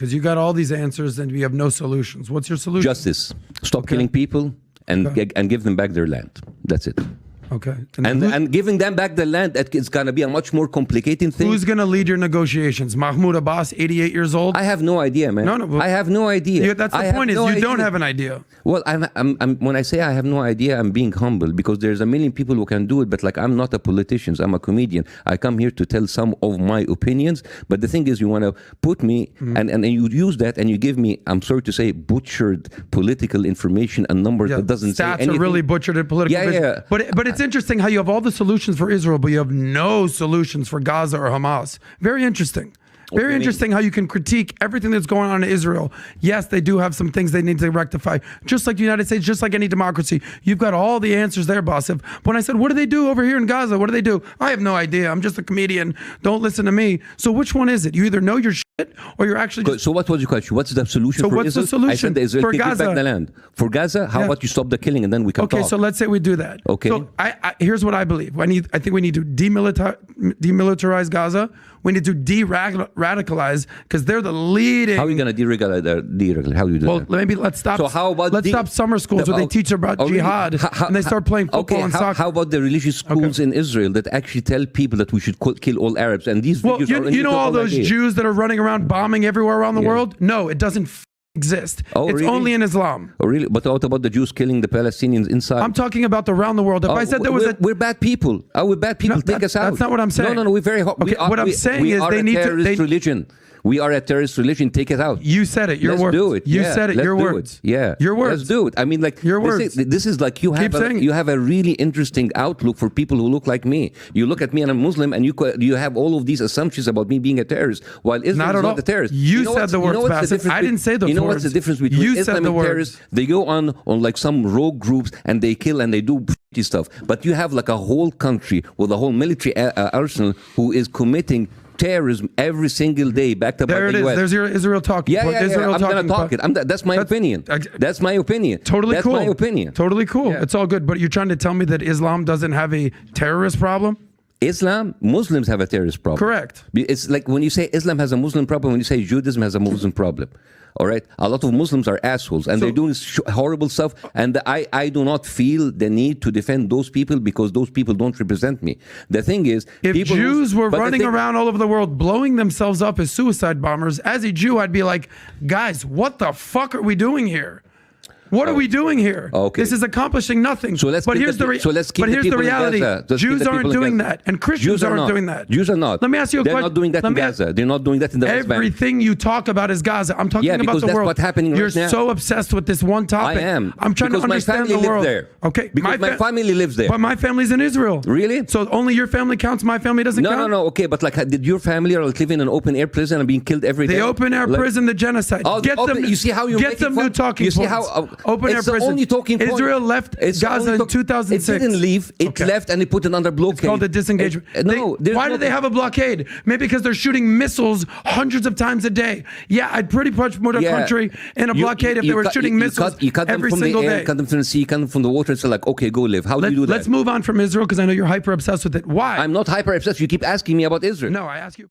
Because you got all these answers and we have no solutions. What's your solution? Justice. Stop killing people and give them back their land. That's it. Okay. And giving them back the land, it's going to be a much more complicated thing. Who's going to lead your negotiations? Mahmoud Abbas, 88 years old? I have no idea, man. No, I have no idea. That's the point, you don't have an idea. Well, when I say I have no idea, I'm being humble, because there's a million people who can do it, but like, I'm not a politician, I'm a comedian. I come here to tell some of my opinions, but the thing is, you want to put me, and you use that, and you give me, I'm sorry to say, butchered political information and numbers that doesn't say anything. Stats are really butchered in political yeah. But it's interesting how you have all the solutions for Israel, but you have no solutions for Gaza or Hamas. Very interesting. Very interesting how you can critique everything that's going on in Israel. Yes, they do have some things they need to rectify. Just like the United States, just like any democracy. You've got all the answers there, Bassem. When I said, what do they do over here in Gaza? What do they do? I have no idea. I'm just a comedian. Don't listen to me. So which one is it? You either know your shit or you're actually just... So what was your question? What's the solution for Israel? So what's the solution? I said the Israel for take Gaza? Back the land. For Gaza, how about you stop the killing and then we can talk? Okay, so let's say we do that. Okay. So here's what I believe. I think we need to demilitarize Gaza. We need to de-radicalize, because they're the leading... How are you going to de-radicalize? How do you do that? Well, let's stop. So how about let's stop summer schools where they teach about jihad and they start playing football and soccer. How about the religious schools in Israel that actually tell people that we should kill all Arabs? And these videos are... You know all those Jews that are running around bombing everywhere around the world? No, it doesn't exist. It's only in Islam. Oh, really? But what about the Jews killing the Palestinians inside? I'm talking about around the world. If I said there was we're bad people. We're bad people. No, take us out. That's not what I'm saying. No, we're very hot. Okay, what I'm saying is they need to... religion. We are a terrorist religion. Take it out. You said it. Your words. Let's do it. You said it. Your words. Yeah. Your words. Let's do it. I mean, like, your words. This is like you have a really interesting outlook for people who look like me. You look at me and I'm Muslim, and you have all of these assumptions about me being a terrorist, while Islam is not a terrorist. You said the words, Bassem. I didn't say those words. You know what's the difference between Islam and terrorists? They go on like some rogue groups and they kill and they do stuff. But you have like a whole country with a whole military arsenal who is committing terrorism every single day, backed up by the US. There's your Israel talking. Yeah. I'm going to talk it. That's my opinion. That's my opinion. Totally cool. That's my opinion. Totally cool. It's all good. But you're trying to tell me that Islam doesn't have a terrorist problem? Muslims have a terrorist problem. Correct. It's like when you say Islam has a Muslim problem, when you say Judaism has a Muslim problem. All right, a lot of Muslims are assholes and they're doing horrible stuff, and I do not feel the need to defend those people because those people don't represent me. The thing is, if Jews were running around all over the world blowing themselves up as suicide bombers, as a Jew, I'd be like, guys, what the fuck are we doing here? What are we doing here? Okay. This is accomplishing nothing. But here's the reality. Jews aren't doing that, and Christians aren't doing that. Jews are not. Let me ask you a question. They're not doing that in Gaza. They're not doing that in the West Bank. Everything you talk about is Gaza. I'm talking about the world. That's what's happening right now. You're so obsessed with this one topic. I am. I'm trying to understand the world. There. Okay. Because my family lives there. But my family's in Israel. Really? So only your family counts. My family doesn't count. No. Okay, but like, did your family live in an open air prison and being killed every day? The open air prison, the genocide. You see how you get some new talking points. You see how open air prison. Israel left Gaza in 2006. It didn't leave. It left and it put it under blockade. It's called a disengagement. Why do they have a blockade? Maybe because they're shooting missiles hundreds of times a day. Yeah, I'd pretty much put a country in a blockade if they were shooting missiles every single day. You cut them from the sea, you cut them from the water. It's like, okay, go live. How do you do that? Let's move on from Israel because I know you're hyper obsessed with it. Why? I'm not hyper obsessed. You keep asking me about Israel. No, I ask you.